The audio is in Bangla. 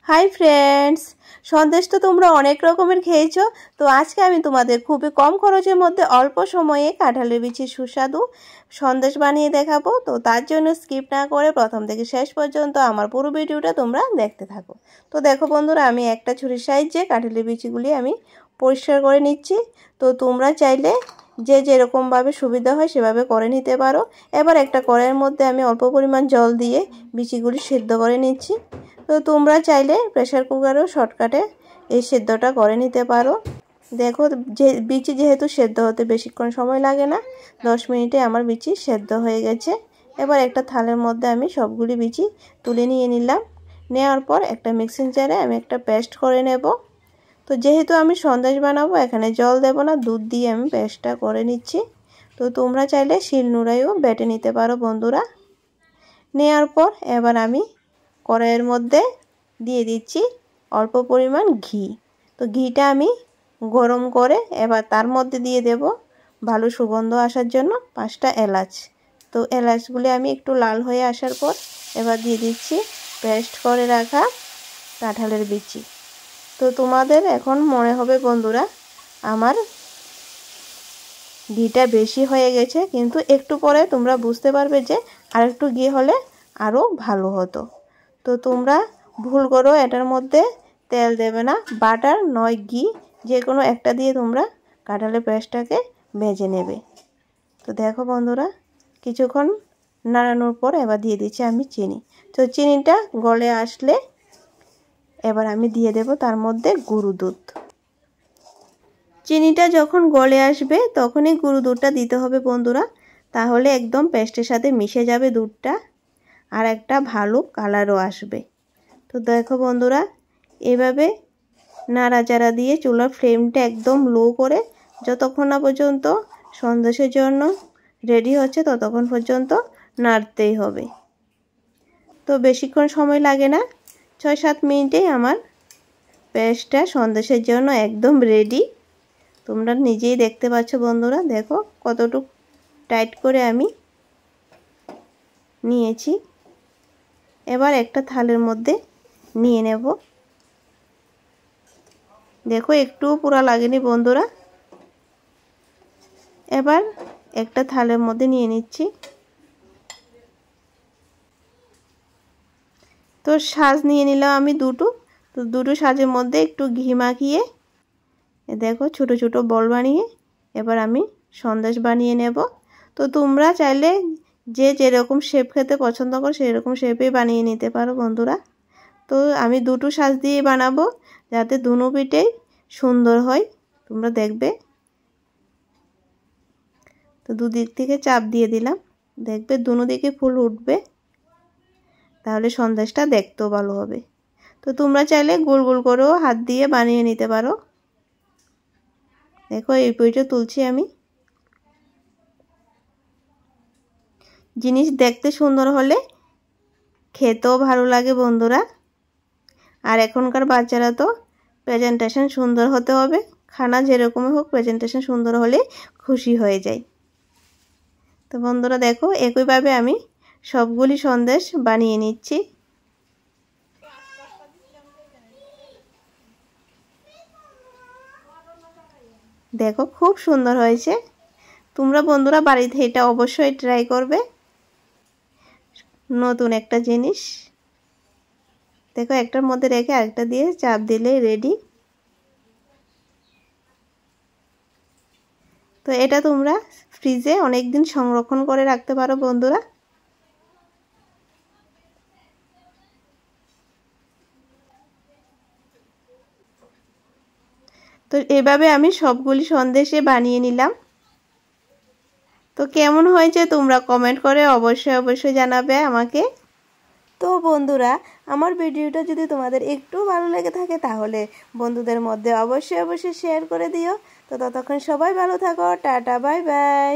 হাই ফ্রেন্ডস, সন্দেশ তো তোমরা অনেক রকমের খেয়েছো। তো আজকে আমি তোমাদের খুবই কম খরচের মধ্যে অল্প সময়ে কাঁঠালের বিচির সুস্বাদু সন্দেশ বানিয়ে দেখাবো। তো তার জন্য স্কিপ না করে প্রথম থেকে শেষ পর্যন্ত আমার পুরো ভিডিওটা তোমরা দেখতে থাকো। তো দেখো বন্ধুরা, আমি একটা ছুরির সাহায্যে কাঁঠালের বিচিগুলি আমি পরিষ্কার করে নিচ্ছি। তো তোমরা চাইলে যে যেরকমভাবে সুবিধা হয় সেভাবে করে নিতে পারো। এবার একটা কড়াইয়ের মধ্যে আমি অল্প পরিমাণ জল দিয়ে বিচিগুলি সেদ্ধ করে নিচ্ছি। তো তোমরা চাইলে প্রেসার কুকারেও শর্টকাটে এই সেদ্ধটা করে নিতে পারো। দেখো, যে বিচি যেহেতু সেদ্ধ হতে বেশিক্ষণ সময় লাগে না, 10 মিনিটে আমার বিচি সেদ্ধ হয়ে গেছে। এবার একটা থালের মধ্যে আমি সবগুলি বিচি তুলে নিয়ে নিলাম। নেওয়ার পর একটা মিক্সিং জারে আমি একটা পেস্ট করে নেব। তো যেহেতু আমি সন্দেশ বানাবো, এখানে জল দেব না, দুধ দিয়ে আমি পেস্টটা করে নিচ্ছি। তো তোমরা চাইলে শিলনোড়ায়ও বেটে নিতে পারো বন্ধুরা। নেওয়ার পর এবার আমি কড়াইয়ের মধ্যে দিয়ে দিচ্ছি অল্প পরিমাণ ঘি। তো ঘিটা আমি গরম করে এবার তার মধ্যে দিয়ে দেব ভালো সুগন্ধ আসার জন্য 5টা এলাচ। তো এলাচগুলি আমি একটু লাল হয়ে আসার পর এবার দিয়ে দিচ্ছি পেস্ট করে রাখা কাঁঠালের বিচি। তো তোমাদের এখন মনে হবে বন্ধুরা আমার ঘিটা বেশি হয়ে গেছে, কিন্তু একটু পরে তোমরা বুঝতে পারবে যে আরেকটু ঘি হলে আরও ভালো হতো। তো তোমরা ভুল করো এটার মধ্যে তেল দেবে না, বাটার নয় ঘি, যে কোনো একটা দিয়ে তোমরা কাঁঠালের পেস্টটাকে ভেজে নেবে। তো দেখো বন্ধুরা, কিছুক্ষণ নাড়ানোর পর এবার দিয়ে দিচ্ছি আমি চিনি। তো চিনিটা গলে আসলে এবার আমি দিয়ে দেব তার মধ্যে গুঁড়ো দুধ। চিনিটা যখন গলে আসবে তখনই গুঁড়ো দুধটা দিতে হবে বন্ধুরা, তাহলে একদম পেস্টের সাথে মিশে যাবে দুধটা আর একটা ভালো কালারও আসবে। তো দেখো বন্ধুরা, এভাবে নাড়াচাড়া দিয়ে চুলার ফ্লেমটা একদম লো করে যতক্ষণ না পর্যন্ত সন্দেশের জন্য রেডি হচ্ছে ততক্ষণ পর্যন্ত নাড়তেই হবে। তো বেশিক্ষণ সময় লাগে না, 6-7 মিনিটেই আমার পেস্টটা সন্দেশের জন্য একদম রেডি। তোমরা নিজেই দেখতে পাচ্ছ বন্ধুরা, দেখো কতটুকু টাইট করে আমি নিয়েছি। এবার একটা থালের মধ্যে নিয়ে নেব। দেখো একটুও পুরা লাগেনি বন্ধুরা। এবার একটা থালের মধ্যে নিয়ে নিচ্ছি। তো সাজ নিয়ে নিলাম আমি দুটো। তো দুটো সাজের মধ্যে একটু ঘি মাখিয়ে দেখো ছোট ছোট বল বানিয়ে এবার আমি সন্দেশ বানিয়ে নেব। তো তোমরা চাইলে যে যেরকম শেপ খেতে পছন্দ করো সেরকম শেপে বানিয়ে নিতে পারো বন্ধুরা। তো আমি দুটো সাজ দিয়ে বানাবো যাতে দুনো পিঠেই সুন্দর হয়, তোমরা দেখবে। তো দুদিক থেকে চাপ দিয়ে দিলাম, দেখবে দুনো দিকে ফুল উঠবে, তাহলে সন্দেশটা দেখতেও ভালো হবে। তো তোমরা চাইলে গোল গোল করেও হাত দিয়ে বানিয়ে নিতে পারো। দেখো এই পিঠে তুলছি আমি। জিনিস দেখতে সুন্দর হলে খেতেও ভালো লাগে বন্ধুরা। আর এখনকার বাচ্চারা তো প্রেজেন্টেশন সুন্দর হতে হবে, খানা যেরকমই হোক প্রেজেন্টেশন সুন্দর হলে খুশি হয়ে যায়। তো বন্ধুরা দেখো, একইভাবে আমি সবগুলি সন্দেশ বানিয়ে নিচ্ছি। দেখো খুব সুন্দর হয়েছে। তোমরা বন্ধুরা বাড়িতে এটা অবশ্যই ট্রাই করবে, নতুন একটা জিনিস। দেখো একটার মধ্যে রেখে আরেকটা দিয়ে চাপ দিলেই রেডি। তো এটা তোমরা ফ্রিজে অনেক দিন সংরক্ষণ করে রাখতে পারো বন্ধুরা। তো এভাবে আমি সবগুলি সন্দেশে বানিয়ে নিলাম। তো কেমন হয়েছে তোমরা কমেন্ট করে অবশ্যই জানাবে আমাকে। তো বন্ধুরা, আমার ভিডিওটা যদি তোমাদের একটু ভালো লেগে থাকে তাহলে বন্ধুদের মধ্যে অবশ্যই শেয়ার করে দিও। তো ততক্ষণ সবাই ভালো থাকো, টাটা বাই বাই।